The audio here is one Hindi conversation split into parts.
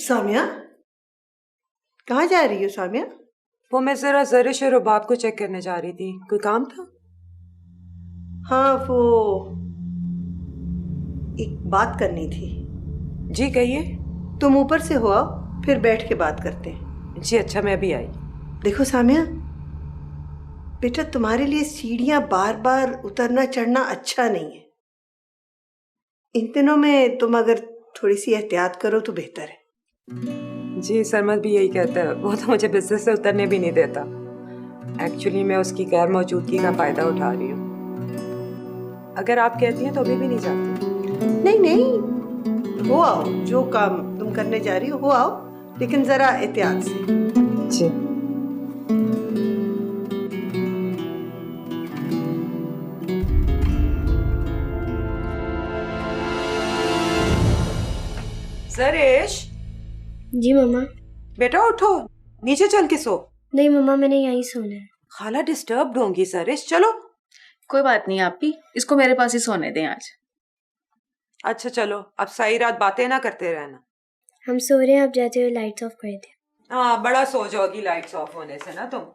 सामिया, कहाँ जा रही हो सामिया? वो मैं जरा ज़रिश और रुबाब को चेक करने जा रही थी। कोई काम था? हाँ, वो एक बात करनी थी। जी कहिए। तुम ऊपर से हो आओ, फिर बैठ के बात करते हैं। जी अच्छा, मैं भी आई। देखो सामिया बेटा, तुम्हारे लिए सीढ़ियां बार बार उतरना चढ़ना अच्छा नहीं है। इन दिनों में तुम अगर थोड़ी सी एहतियात करो तो बेहतर है। जी सरमद भी यही कहता है, वो तो मुझे बिजनेस से उतरने भी नहीं देता। एक्चुअली मैं उसकी गैर मौजूदगी का फायदा उठा रही हूँ। अगर आप कहती हैं तो अभी भी नहीं जाती। नहीं नहीं, हो आओ, जो काम तुम करने जा रही हो आओ, लेकिन जरा एहतियात से। जी ज़रिश। जी मम्मा। बेटा उठो, नीचे चल के सो। नहीं मम्मा, मैंने यहीं सोना है। खाला डिस्टर्ब होंगी ज़रिश, चलो। कोई बात नहीं आपी, इसको मेरे पास ही सोने दें आज। अच्छा चलो, अब सारी रात बातें ना करते रहना। हम सो रहे हैं, आप जाते हुए लाइट्स ऑफ कर दें। हाँ, बड़ा सो जाओगी लाइट्स ऑफ होने से ना तुम।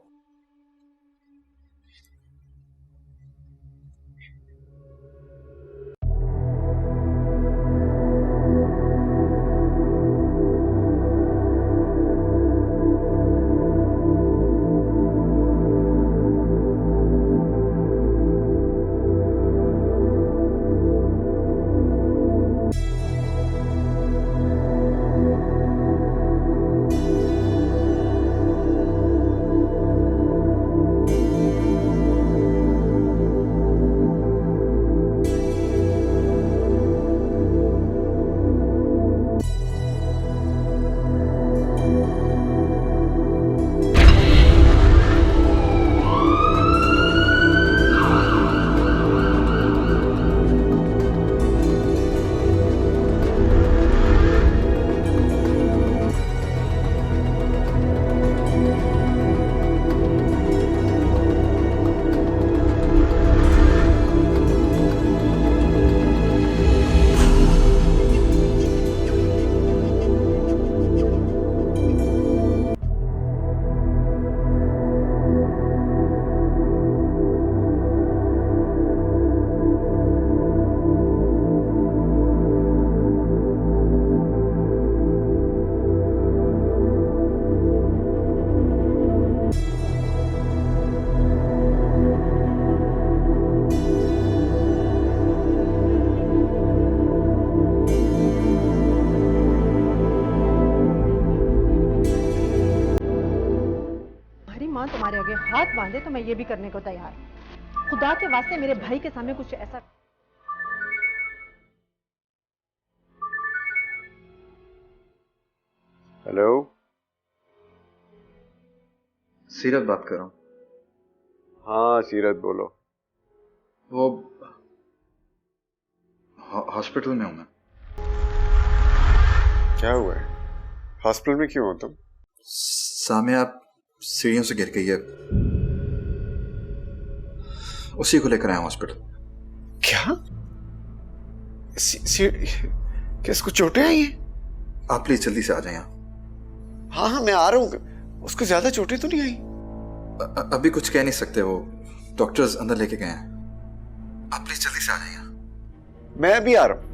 तुम्हारे आगे हाथ बांधे तो मैं ये भी करने को तैयार हूँ। खुदा के वास्ते मेरे भाई के सामने कुछ ऐसा। हेलो, सीरत बात कर रहा हूँ। हाँ सीरत बोलो। वो हॉस्पिटल में हूँ मैं। क्या हुआ है? हॉस्पिटल में क्यों हो तुम? सामिया सीढ़ियों से गिर गई है, उसी को लेकर आया हॉस्पिटल। क्या? क्या इसको चोटें आई हैं? आप प्लीज जल्दी से आ जाए यहाँ। हाँ हाँ मैं आ रहा हूँ। उसको ज्यादा चोटें तो नहीं आई? अभी कुछ कह नहीं सकते, वो डॉक्टर्स अंदर लेके गए हैं। आप प्लीज जल्दी से आ जाए यहाँ। मैं अभी आ रहा हूँ।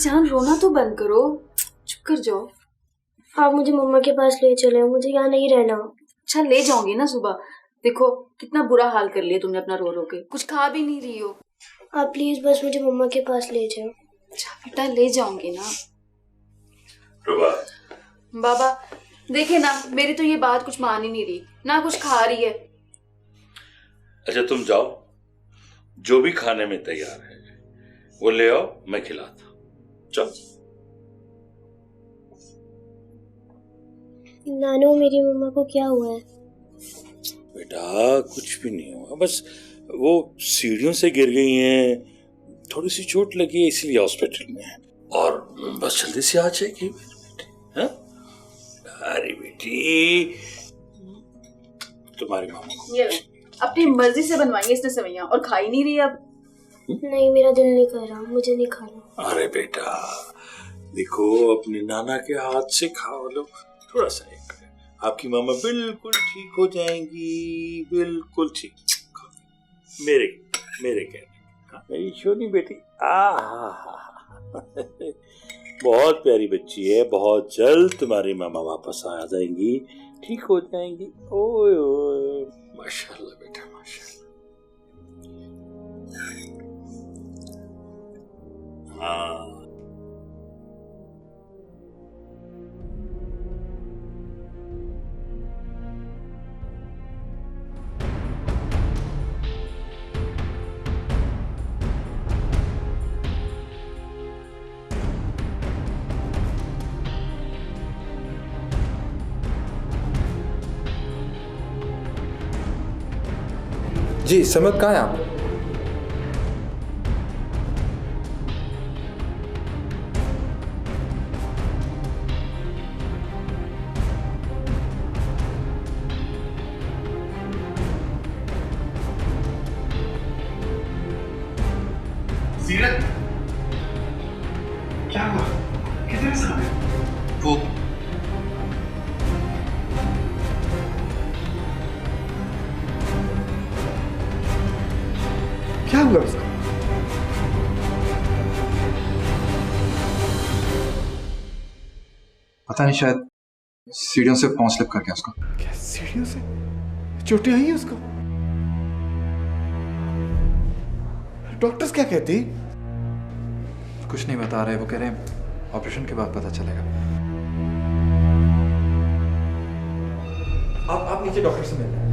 जान रोना तो बंद करो, चुप कर जाओ। आप मुझे मम्मा के पास ले चले, मुझे यहाँ नहीं रहना। अच्छा ले जाऊंगी ना सुबह। देखो कितना बुरा हाल कर लिया तुमने अपना रो रो के, कुछ खा भी नहीं रही हो। आप प्लीज बस मुझे मम्मा के पास ले जाओ। अच्छा बेटा ले जाऊंगी ना। रुबा। बाबा देखे ना, मेरी तो ये बात कुछ मान ही नहीं रही, ना कुछ खा रही है। अच्छा तुम जाओ, जो भी खाने में तैयार है वो ले आओ, मैं खिलाता। चल। नानू, मेरी मम्मा को क्या हुआ है? बेटा कुछ भी नहीं हुआ, बस वो सीढ़ियों से गिर गई हैं, थोड़ी सी चोट लगी है इसलिए हॉस्पिटल में है, और बस जल्दी से आ जाएगी बेटी। हाँ? अरे बेटी, तुम्हारी मामा को ये अपनी मर्जी से बनवाई इसने सेवइयां और खा ही नहीं रही अब। नहीं, मेरा दिल नहीं कर रहा, मुझे नहीं खाना। अरे बेटा देखो, अपने नाना के हाथ से खाओ लो, थोड़ा सा एक आपकी मामा बिल्कुल ठीक हो जाएंगी, बिल्कुल ठीक। मेरे कहने, मेरी सोनी बेटी, बहुत प्यारी बच्ची है, बहुत जल्द तुम्हारी मामा वापस आ जाएंगी, ठीक हो जाएंगी। ओए ओए, माशाल्लाह बेटा माशाल्लाह। हाँ जी समझ कहाँ हैं आप? सीरत, क्या हुआ? कितने सामने? वो क्या हुआ उसका? पता नहीं, शायद सीढ़ियों से पांव स्लिप कर गया उसका। क्या सीढ़ियों से चोटें आई हैं उसको? डॉक्टर्स क्या कहते हैं? कुछ नहीं बता रहे, वो कह रहे हैं ऑपरेशन के बाद पता चलेगा। आप नीचे डॉक्टर से मिल रहे हैं।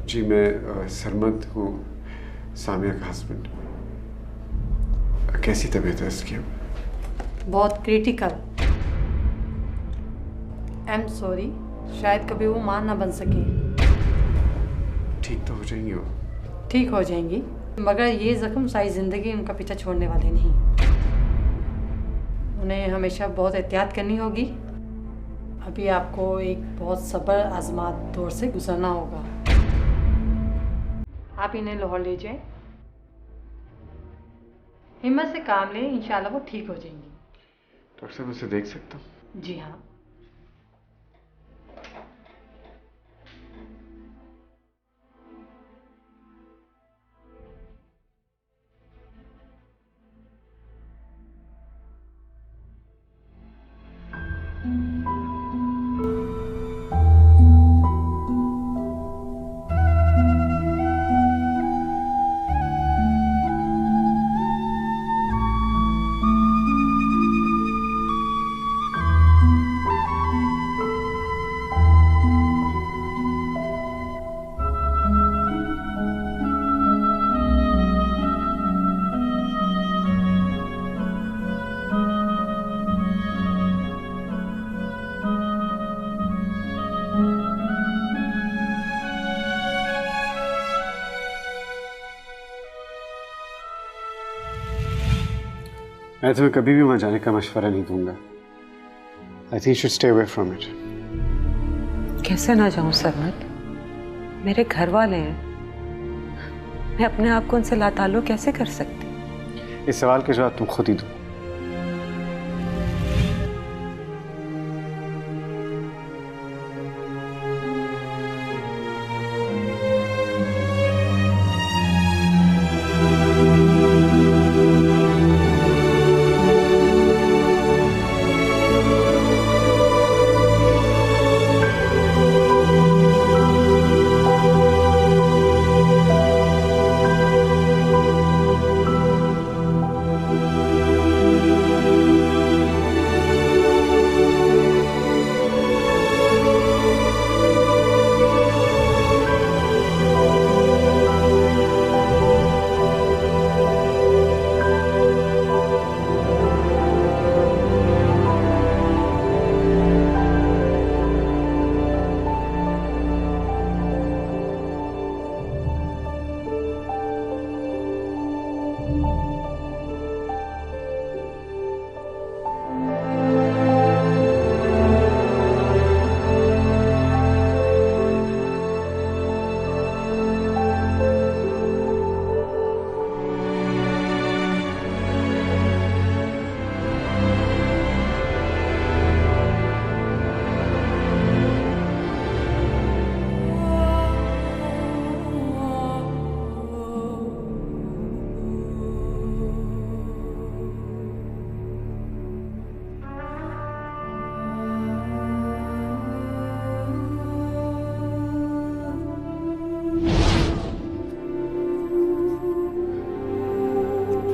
जी मैं सरमद हूँ, सामिया का हस्बैंड। कैसी तबीयत है इसकी? बहुत क्रिटिकल। आई एम सॉरी, शायद कभी वो मां ना बन सके। ठीक तो हो जाएंगी वो? ठीक हो जाएंगी, मगर ये जख्म सारी ज़िंदगी उनका पीछा छोड़ने वाले नहीं। उन्हें हमेशा बहुत एहतियात करनी होगी। अभी आपको एक बहुत सब्र आजमात दौर से गुजरना होगा। आप इन्हें लाहौर ले जाएं, हिम्मत से काम लें, इंशाल्लाह वो ठीक हो जाएंगी। डॉक्टर साहब उसे देख सकता हूँ? जी हाँ। मैं तुम्हें कभी भी वहाँ जाने का मशवरा नहीं दूंगा। I think should stay away from it. कैसे ना जाऊं सरमद, मेरे घर वाले हैं, मैं अपने आप को उनसे लाताल्लुक़ कैसे कर सकती? इस सवाल के जवाब तुम खुद ही दो।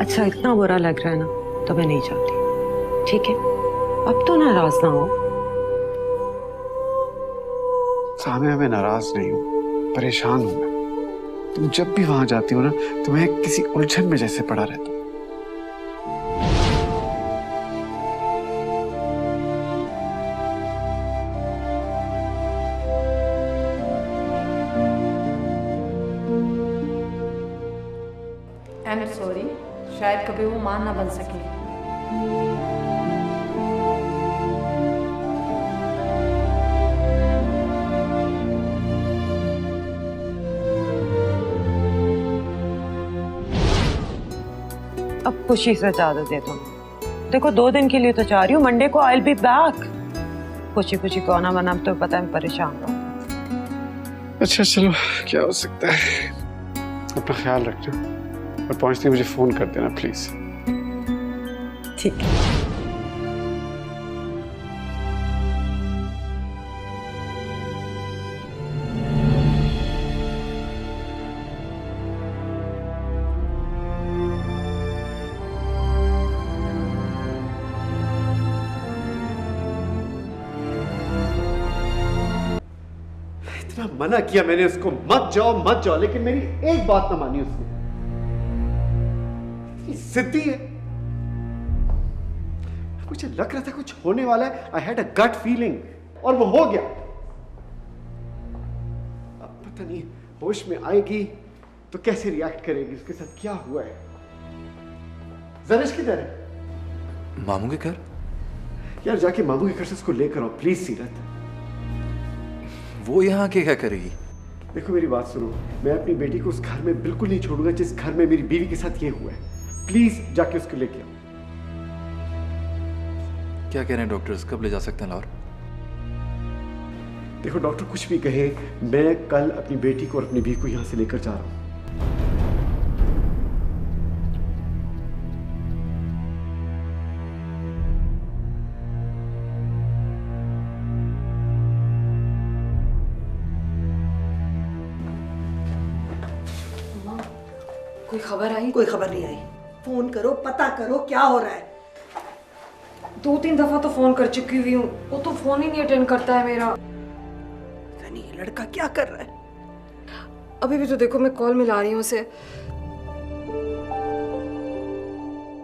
अच्छा इतना बुरा लग रहा है ना तो मैं नहीं चाहती, ठीक है? अब तो नाराज ना हो। सामिया, मैं नाराज नहीं हूँ, परेशान हूँ मैं। तुम जब भी वहां जाती हो ना तो मैं किसी उलझन में जैसे पड़ा रहता हूँ। आई एम सॉरी, शायद कभी वो मां ना बन सके। अब खुशी से इजाजत दे दो। देखो 2 दिन के लिए तो जा रही हूँ, मंडे को आई विल बी बैक। खुशी खुशी को आना वरना तो पता है मैं परेशान रहूँ। अच्छा चलो, क्या हो सकता है। अपना ख्याल रखना और पहुंचते ही मुझे फोन कर देना प्लीज। ठीक है। इतना मना किया मैंने उसको, मत जाओ, लेकिन मेरी एक बात ना मानी उसने। जिद्दी है। मुझे लग रहा था कुछ होने वाला है, I had a gut feeling, और वो हो गया। अब पता नहीं होश में आएगी तो कैसे रिएक्ट करेगी, उसके साथ क्या हुआ है। जरिश किधर है? मामू के घर? यार जाके मामू के घर से उसको लेकर आओ प्लीज सीरत। वो यहाँ के क्या करेगी? देखो मेरी बात सुनो, मैं अपनी बेटी को उस घर में बिल्कुल नहीं छोड़ूंगा जिस घर में मेरी बीवी के साथ ये हुआ है। प्लीज जाके उसको लेके आओ। क्या कह रहे हैं डॉक्टर्स, कब ले जा सकते हैं लाहौर? देखो डॉक्टर कुछ भी कहे, मैं कल अपनी बेटी को और अपनी बीवी को यहां से लेकर जा रहा हूं। कोई खबर आई? कोई खबर नहीं आई। फोन करो, पता करो क्या हो रहा है। 2-3 दफा तो फोन कर चुकी हुई हूँ, वो तो फोन ही नहीं अटेंड करता है मेरा। पता नहीं ये लड़का क्या कर रहा है। अभी भी तो देखो मैं कॉल मिला रही हूँ उसे,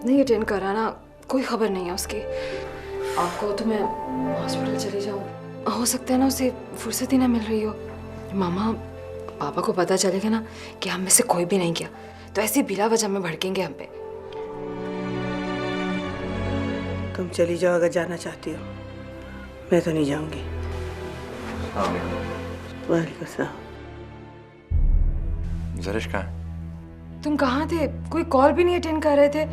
नहीं अटेंड कर रहा ना। कोई खबर नहीं है उसकी। आपको तो मैं हॉस्पिटल चली जाऊँ, हो सकता है ना उसे फुर्सत ही ना मिल रही हो। मामा पापा को पता चलेगा ना कि हम में से कोई भी नहीं किया तो ऐसे बिला वजह में भड़केंगे हम पे। तुम चली जाओ अगर जाना चाहती हो, मैं तो नहीं जाऊंगी। वालेकुम सलाम। जरिश कहाँ है? तुम कहाँ थे? कोई कॉल भी नहीं अटेंड कर रहे थे।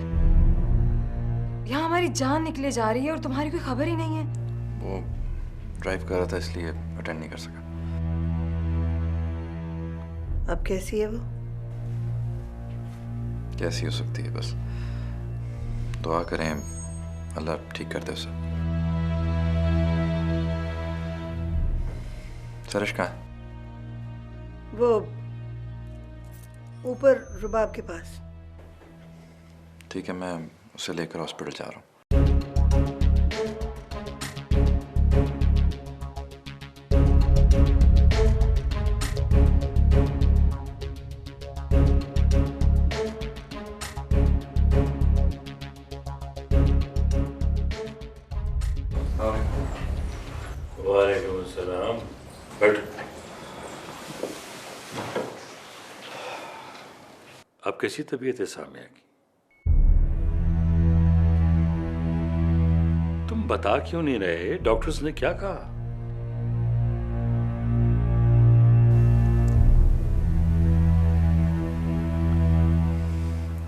यहाँ हमारी जान निकले जा रही है और तुम्हारी कोई खबर ही नहीं है। वो ड्राइव कर रहा था इसलिए अटेंड नहीं कर सका। अब कैसी है वो? कैसी हो सकती है, बस दुआ करें अल्लाह ठीक कर दे उसे। सरिश कहाँ है? वो ऊपर रुबाब के पास। ठीक है, मैं उसे लेकर हॉस्पिटल जा रहा हूँ। वालेकुम अस्सलाम। बैठ। अब कैसी तबीयत है सामिया की? तुम बता क्यों नहीं रहे? डॉक्टर्स ने क्या कहा?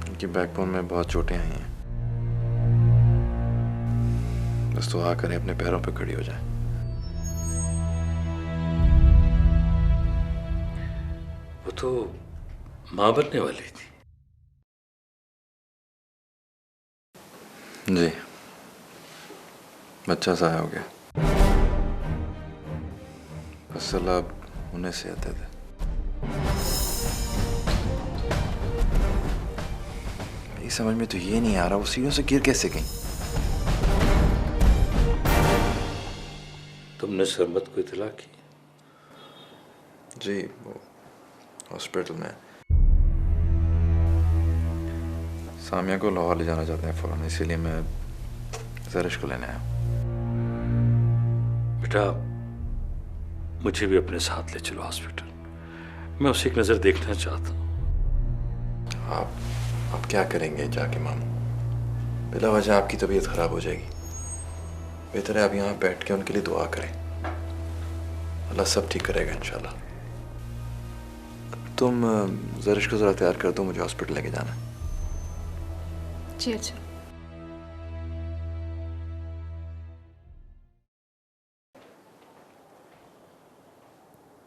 उनकी बैकबोन में बहुत चोटें आई हैं, बस दुआ करें अपने पैरों पे खड़ी हो जाए। वो तो मां बनने वाली थी। जी, बच्चा ज़ाया हो गया, बस अल्लाह उन्हें सेहत दे। मेरी समझ में तो ये नहीं आ रहा वो सीढ़ियों से गिर कैसे गई। तुमने सरमत को इतला की? जी वो हॉस्पिटल में सामिया को लाहौर ले जाना चाहते हैं फौरन, इसीलिए मैं ज़रिश को लेने आया हूँ। बेटा मुझे भी अपने साथ ले चलो हॉस्पिटल, मैं उसे एक नज़र देखना चाहता हूँ। आप क्या करेंगे जाके मामू? बिला वजह आपकी तबीयत खराब हो जाएगी। बेहतर है आप यहाँ बैठ के उनके लिए दुआ करें, अल्लाह सब ठीक करेगा इंशाल्लाह। तुम ज़रिश को ज़रा तैयार कर दो, मुझे हॉस्पिटल लेके जाना है। जी अच्छा।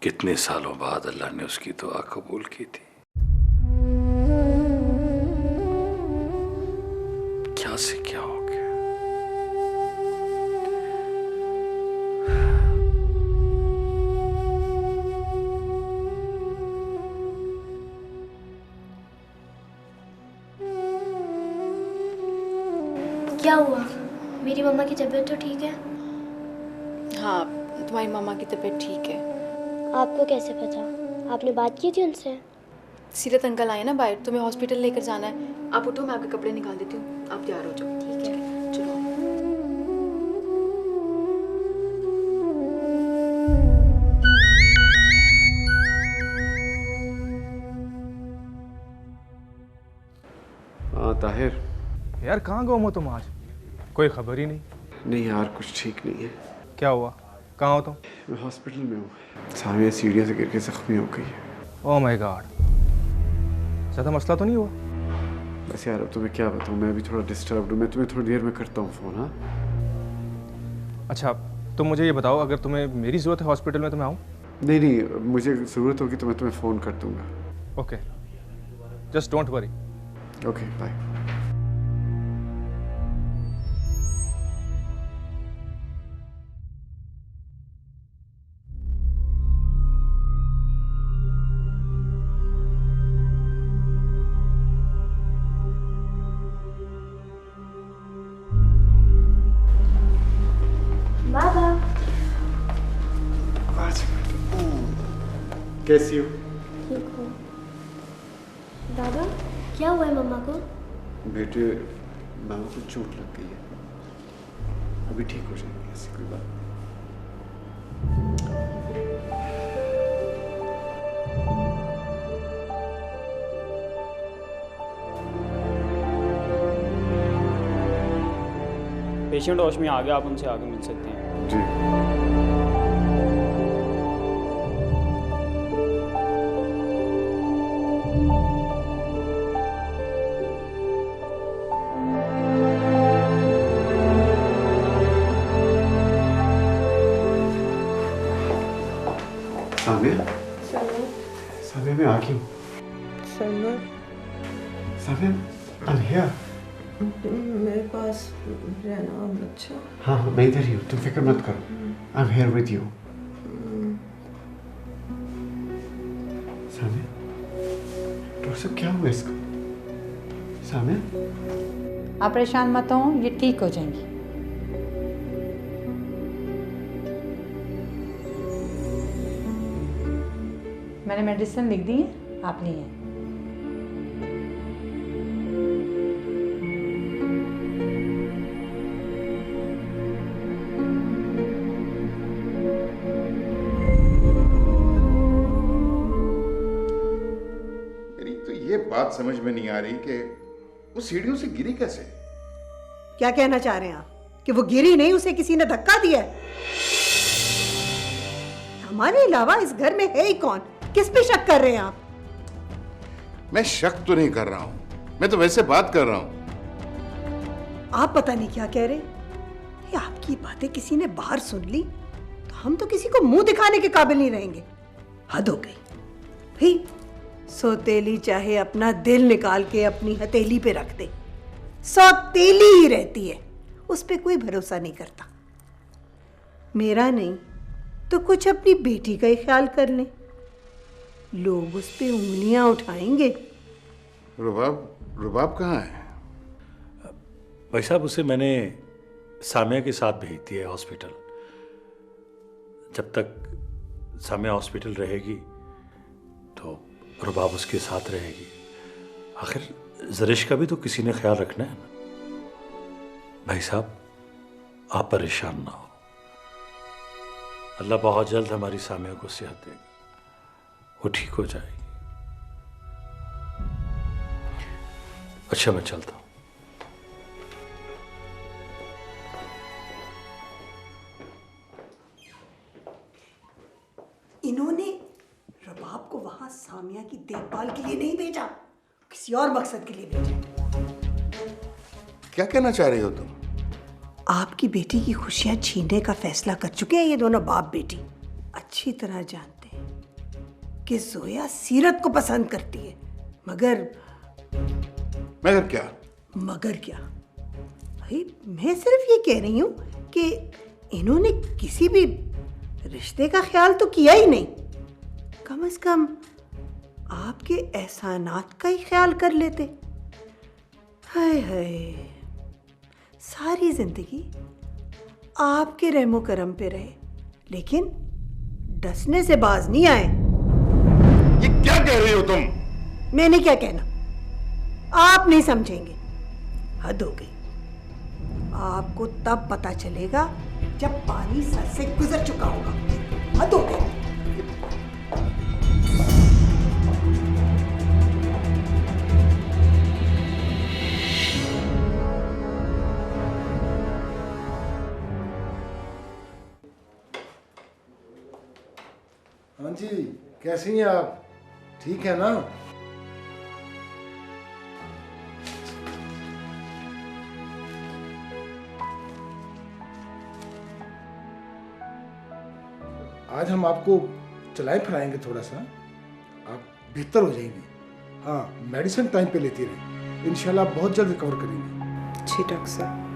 कितने सालों बाद अल्लाह ने उसकी दुआ कबूल की थी। क्या से क्या हो गया? क्या हुआ? मेरी मम्मा की तबीयत तो ठीक है? हाँ तुम्हारी मामा की तबीयत ठीक है। आपको कैसे पता? आपने बात की थी उनसे? सीरत अंकल आए ना बाहर, तुम्हें हॉस्पिटल लेकर जाना है। आप उठो, मैं आपके कपड़े निकाल देती हूँ, आप तैयार हो जाओ। ठीक है चलो। हाँ ताहिर। यार कहाँ गुम हो तुम आज? कोई खबर ही नहीं। नहीं यार कुछ ठीक नहीं है। क्या हुआ? कहाँ हो तुम? मैं हॉस्पिटल में हूँ। सामिया सीढ़ियों से गिर के जख्मी हो गई है। ओह माय गॉड, ज़्यादा मसला तो नहीं हुआ? बस यार अब तुम्हें क्या बताऊँ, मैं अभी थोड़ा डिस्टर्ब्ड हूँ। मैं तुम्हें थोड़ी देर में करता हूँ फ़ोन। हाँ अच्छा तुम मुझे ये बताओ, अगर तुम्हें मेरी ज़रूरत है हॉस्पिटल में तो मैं आऊँ? नहीं नहीं, मुझे ज़रूरत होगी तो मैं तुम्हें फ़ोन कर दूँगा। Okay just don't worry. Okay bye. बाबा कैसी हो? ठीक हो? बाबा क्या हुआ है मम्मा को? बेटे मामा को चोट लग गई है, अभी ठीक हो जाएगी, ऐसी कोई बात। पेशेंट होश में आ गया, आप उनसे आगे मिल सकते हैं। जी सामिया, सामिया मैं आ गई हूँ। Samia I'm here। मेरे पास रहना अच्छा। हाँ हाँ मैं इधर ही हूँ, तुम फिक्र मत करो। I'm here with you। Samiya doctor साहब क्या हुआ इसको? सामिया आप परेशान मत हो, ये ठीक हो जाएंगी। मैंने मेडिसिन लिख दी है, आप लिए। मेरी तो ये बात समझ में नहीं आ रही कि वो सीढ़ियों से गिरी कैसे? क्या कहना चाह रहे हैं आप कि वो गिरी नहीं, उसे किसी ने धक्का दिया है? हमारे अलावा इस घर में है ही कौन? किस पे शक कर रहे हैं आप? मैं शक तो नहीं कर रहा हूं, मैं तो वैसे बात कर रहा हूं। आप पता नहीं क्या कह रहे हैं। ये आपकी बातें किसी ने बाहर सुन ली तो हम तो किसी को मुंह दिखाने के काबिल नहीं रहेंगे। हद हो गई भाई। सौतेली चाहे अपना दिल निकाल के अपनी हथेली पे रख दे, सौतेली ही रहती है, उस पे कोई भरोसा नहीं करता। मेरा नहीं तो कुछ अपनी बेटी का ही ख्याल कर लें, लोग उस पे उंगलियां उठाएंगे। रुबाब रुबाब कहाँ है? भाई साहब, उसे मैंने सामिया के साथ भेज दिया है हॉस्पिटल। जब तक सामिया हॉस्पिटल रहेगी तो रुबाब उसके साथ रहेगी। आखिर जरिश का भी तो किसी ने ख्याल रखना है ना। भाई साहब, आप परेशान ना हो, अल्लाह बहुत जल्द हमारी सामिया को सेहत देगा, वो ठीक हो जाएगी। अच्छा, मैं चलता हूँ। इन्होंने रबाब को वहां सामिया की देखभाल के लिए नहीं भेजा, किसी और मकसद के लिए भेजा। क्या कहना चाह रही हो तुम? आपकी बेटी की खुशियां छीनने का फैसला कर चुके हैं ये दोनों बाप बेटी। अच्छी तरह जानते हैं कि जोया सीरत को पसंद करती है, मगर क्या? मगर क्या भाई, मैं सिर्फ ये कह रही हूं कि इन्होंने किसी भी रिश्ते का ख्याल तो किया ही नहीं। कम से कम आपके एहसानात का ही ख्याल कर लेते। हाय हाय, सारी जिंदगी आपके रहमो करम पे रहे, लेकिन डसने से बाज नहीं आए। ये क्या कह रही हो तुम? मैंने क्या कहना, आप नहीं समझेंगे। हद हो गई। आपको तब पता चलेगा जब पानी सर से गुजर चुका होगा। हद हो गई। हाँ जी, कैसी हैं आप? ठीक है ना? आज हम आपको चलाए फिराएंगे थोड़ा सा, आप बेहतर हो जाएंगी। हाँ, मेडिसिन टाइम पे लेती रहें, इंशाल्लाह आप बहुत जल्द रिकवर करेंगे। जी डॉक्टर साहब।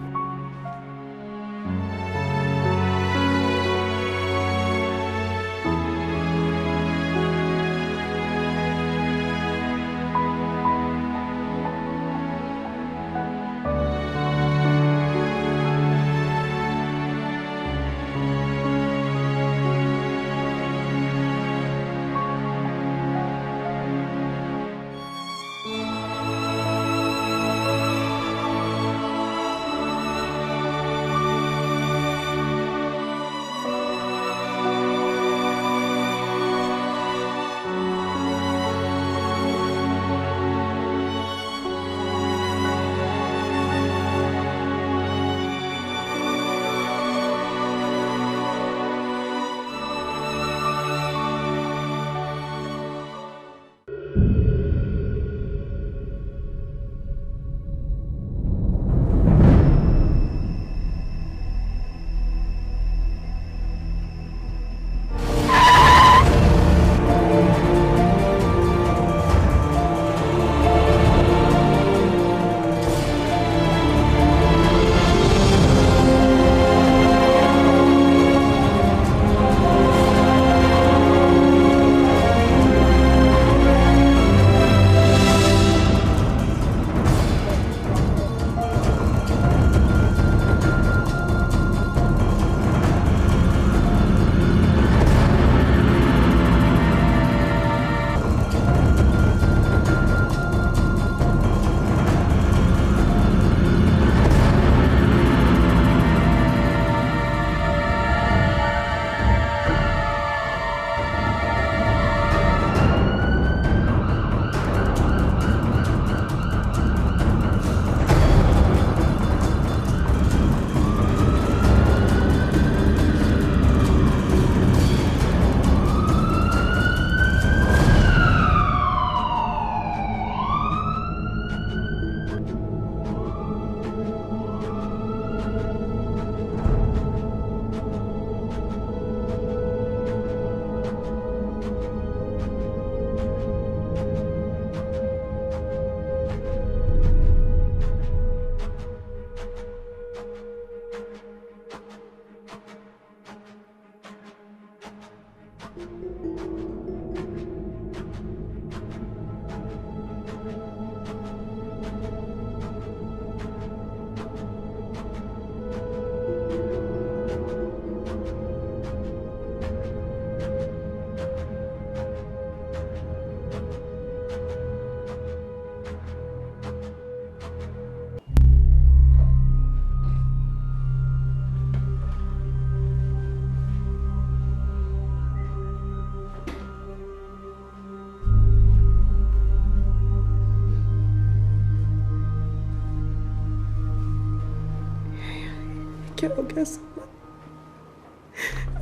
क्या हो गया सलमान?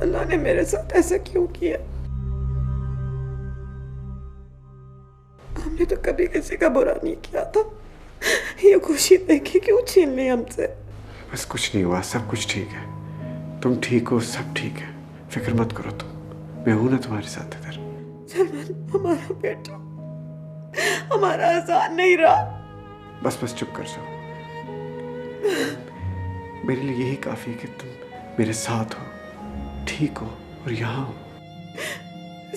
अल्लाह ने मेरे साथ ऐसा क्यों किया? हमने तो कभी किसी का बुरा नहीं किया था। ये खुशी देखी क्यों छीन ली हमसे? बस कुछ नहीं हुआ, सब कुछ ठीक है। तुम ठीक हो, सब ठीक है, फिक्र मत करो तुम। मैं हूं ना तुम्हारे साथ इधर। सलमान, हमारा बेटा हमारा आसान नहीं रहा। बस बस चुप कर जाओ। मेरे लिए यही काफी है कि तुम मेरे साथ हो, ठीक हो और यहाँ हो।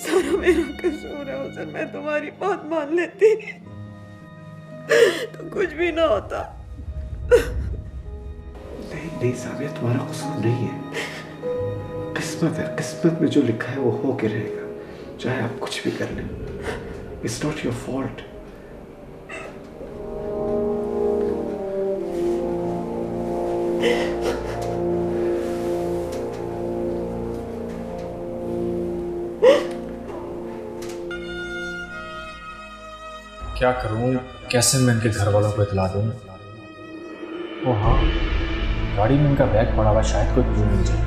सारा मेरा कसूर है हुसैन, मैं तुम्हारी बात मान लेती तो कुछ भी ना होता। नहीं नहीं साबिया, तुम्हारा कसूर नहीं है। किस्मत है, किस्मत में जो लिखा है वो हो के रहेगा, चाहे आप कुछ भी कर लें। It's not your fault. क्या करूं, कैसे मैं इनके घर वालों को इतला दूं? ओ हाँ, गाड़ी में इनका बैग पड़ा हुआ, शायद कोई क्लू मिल जाए।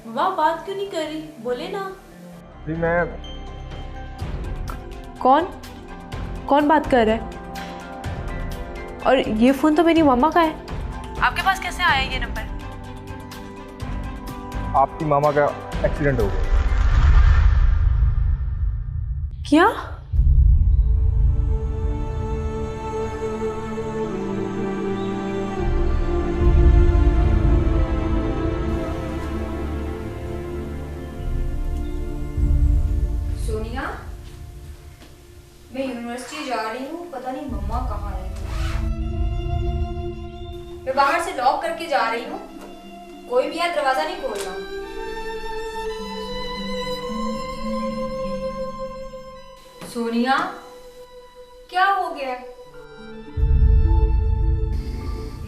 मम्मा बात क्यों नहीं कर रही? बोले ना। जी मैं। कौन बात कर रहा है? और ये फोन तो मेरी मम्मा का है, आपके पास कैसे आया ये नंबर? आपकी मामा का एक्सीडेंट हो गया। क्या? सोनिया, मैं यूनिवर्सिटी जा रही हूँ, पता नहीं मम्मा कहाँ है। मैं बाहर से लॉक करके जा रही हूँ, कोई भी यहाँ दरवाजा नहीं खोलना। सोनिया, क्या हो गया?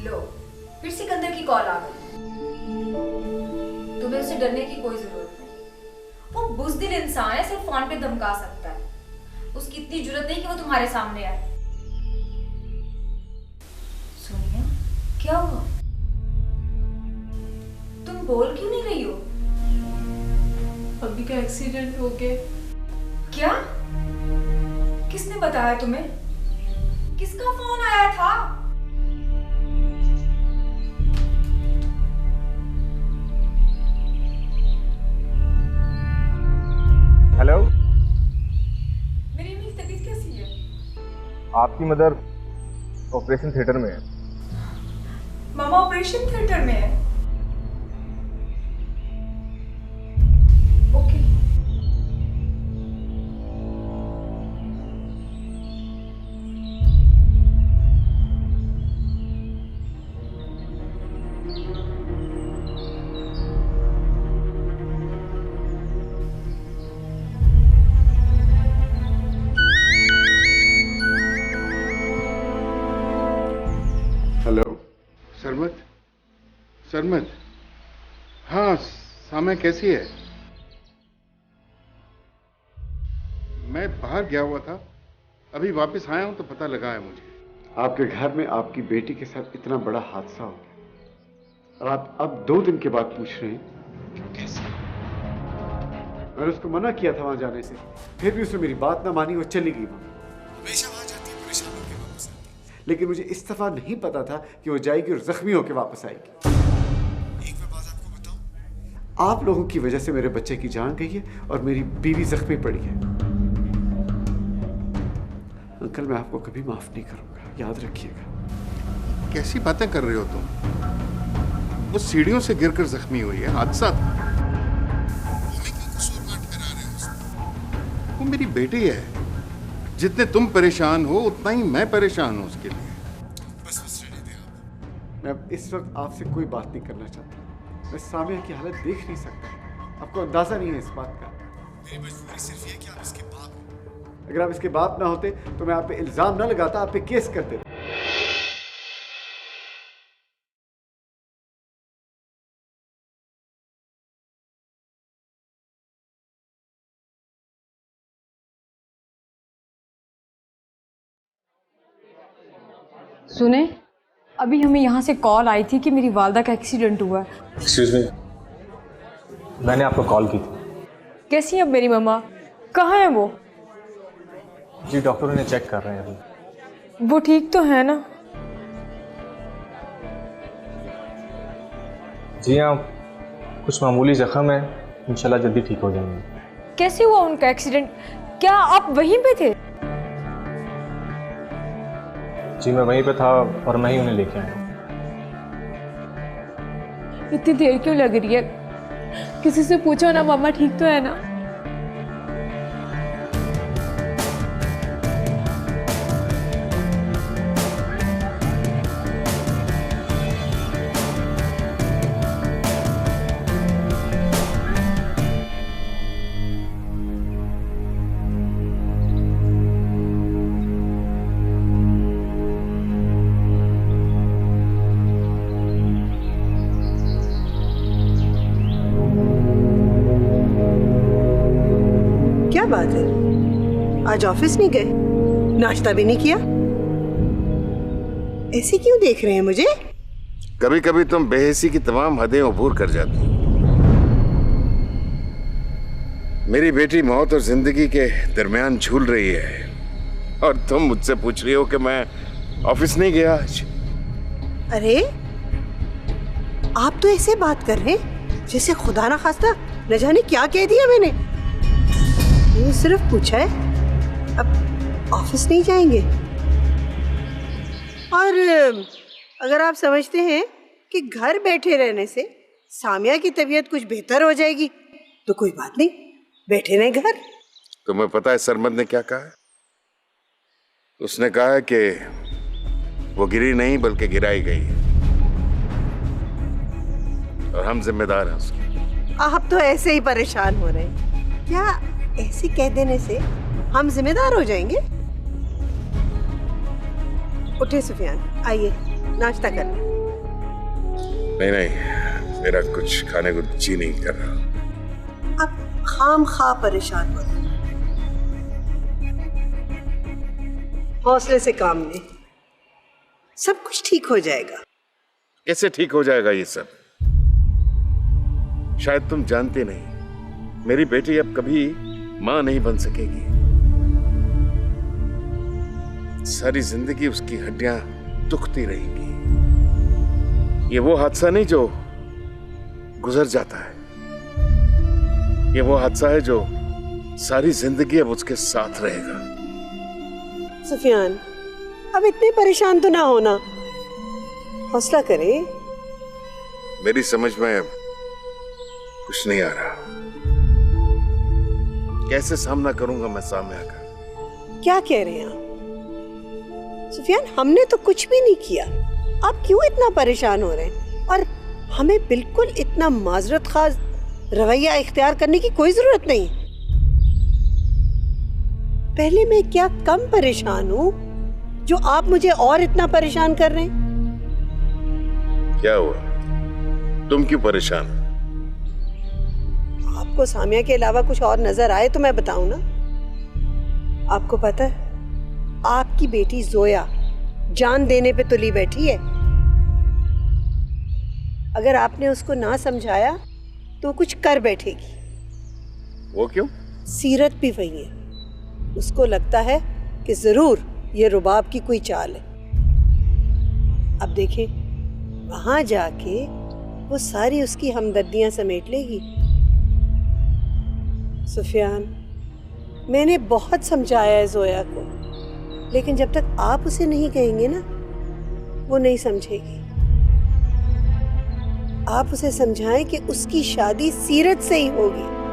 लो, फिर सिकंदर की कॉल आ गई। तुम्हें उससे डरने की कोई जरूरत नहीं। वो बुज़दिल इंसान है, सिर्फ फोन पे धमका सकता है। उसकी इतनी जरूरत नहीं कि वो तुम्हारे सामने आए। सोनिया, क्या हुआ? तुम बोल क्यों नहीं रही हो? अभी का एक्सीडेंट हो गया। क्या? किसने बताया तुम्हें? किसका फोन आया था? हेलो, मेरी अम्मी की तबीयत कैसी है? आपकी मदर ऑपरेशन थिएटर में है। मामा ऑपरेशन थिएटर में है? ओके। हेलो सरमत, सरमत। हाँ सामे कैसी है? मैं बाहर गया हुआ था, अभी वापस आया हूं तो पता लगा है मुझे। आपके घर में आपकी बेटी के साथ इतना बड़ा हादसा हो गया और आप अब 2 दिन के बाद पूछ रहे हैं कि कैसे? मैंने उसको मना किया था वहां जाने से, फिर भी उसने मेरी बात ना मानी, वो चली गई। हमेशा वहां जाती है, परेशान होकर वापस आती है। लेकिन मुझे इस दफा नहीं पता था कि वो जाएगी और जख्मी होकर वापस आएगी। एक मैं बात आपको बताऊं, आप लोगों की वजह से मेरे बच्चे की जान गई है और मेरी बीवी जख्मी पड़ी है। अंकल, मैं आपको कभी माफ नहीं करूंगा, याद रखिएगा। कैसी बातें कर रहे हो तुम? वो सीढ़ियों से गिरकर जख्मी हुई है, हादसा था। हमें क्यों कसूरवार ठहरा रहे हो उसको? वो मेरी बेटी है। जितने तुम परेशान हो उतना ही मैं परेशान हूं उसके लिए। बस रहने दे आप। मैं इस वक्त आपसे कोई बात नहीं करना चाहता। मैं सामिया की हालत देख नहीं सकता। आपको अंदाजा नहीं है इस बात का। मेरी मजबूरी सिर्फ ये कि आप इसके बाप हैं। अगर आप इसके बाप ना होते तो मैं आप पे इल्जाम ना लगाता, आप पे केस कर देता। सुने, अभी हमें यहाँ से कॉल आई थी कि मेरी वालदा का एक्सीडेंट हुआ है। एक्सक्यूज मी, मैंने आपको कॉल की थी। कैसी है अब मेरी मम्मा? कहाँ है वो? जी डॉक्टर उन्हें चेक कर रहे हैं अभी। वो ठीक तो है ना? जी हाँ, कुछ मामूली जख्म है, इंशाल्लाह जल्दी ठीक हो जाएंगे। कैसे हुआ उनका एक्सीडेंट? क्या आप वहीं पे थे? जी मैं वहीं पे था और मैं ही उन्हें लेके आया। इतनी देर क्यों लग रही है? किसी से पूछो ना मम्मा ठीक तो है ना? क्या बात है, आज ऑफिस नहीं गए? नाश्ता भी नहीं किया? ऐसे क्यों देख रहे हैं मुझे? कभी कभी तुम बेहिसी की तमाम हदें अबूर कर जाती हो। मेरी बेटी मौत और जिंदगी के दरमियान झूल रही है और तुम मुझसे पूछ रही हो कि मैं ऑफिस नहीं गया आज। अरे आप तो ऐसे बात कर रहे हैं जैसे खुदा ना खास्ता न जाने क्या कह दिया मैंने। ये सिर्फ पूछा है, अब ऑफिस नहीं जाएंगे। और अगर आप समझते हैं कि घर बैठे रहने से सामिया की तबीयत कुछ बेहतर हो जाएगी तो कोई बात नहीं, बैठे रहे घर। तुम्हें पता है सरमद ने क्या कहा है? उसने कहा है कि वो गिरी नहीं बल्कि गिराई गई और हम जिम्मेदार हैं उसके। आप तो ऐसे ही परेशान हो रहे हैं। क्या ऐसे कह देने से हम जिम्मेदार हो जाएंगे? उठे सुफियान, आइए नाश्ता कर लें। नहीं नहीं, मेरा कुछ खाने को जी नहीं कर रहा। अब खाम खा परेशान हो रहे हैं। हौसले से काम लें, सब कुछ ठीक हो जाएगा। कैसे ठीक हो जाएगा ये सब? शायद तुम जानते नहीं, मेरी बेटी अब कभी मां नहीं बन सकेगी। सारी जिंदगी उसकी हड्डियां दुखती रहेंगी। ये वो हादसा नहीं जो गुजर जाता है, ये वो हादसा है जो सारी जिंदगी अब उसके साथ रहेगा। सुफियान, अब इतने परेशान तो ना होना, हौसला करें। मेरी समझ में कुछ नहीं आ रहा, कैसे सामना करूंगा मैं सामिया का? क्या कह रहे हैं आप? सुफियान, हमने तो कुछ भी नहीं किया, आप क्यों इतना परेशान हो रहे हैं? और हमें बिल्कुल इतना माजरत खास रवैया इख्तियार करने की कोई जरूरत नहीं। पहले मैं क्या कम परेशान हूँ जो आप मुझे और इतना परेशान कर रहे हैं? क्या हुआ? तुम क्यों परेशान? आपको सामिया के अलावा कुछ और नजर आए तो मैं बताऊं ना। आपको पता है, आपकी बेटी जोया जान देने पे तुली बैठी है। अगर आपने उसको ना समझाया तो कुछ कर बैठेगी। वो क्यों? सीरत भी वही है, उसको लगता है कि जरूर ये रुबाब की कोई चाल है। अब देखें, वहां जाके वो सारी उसकी हमदर्दियां समेट लेगी। सुफियान, मैंने बहुत समझाया है जोया को, लेकिन जब तक आप उसे नहीं कहेंगे ना वो नहीं समझेगी। आप उसे समझाएं कि उसकी शादी सीरत से ही होगी।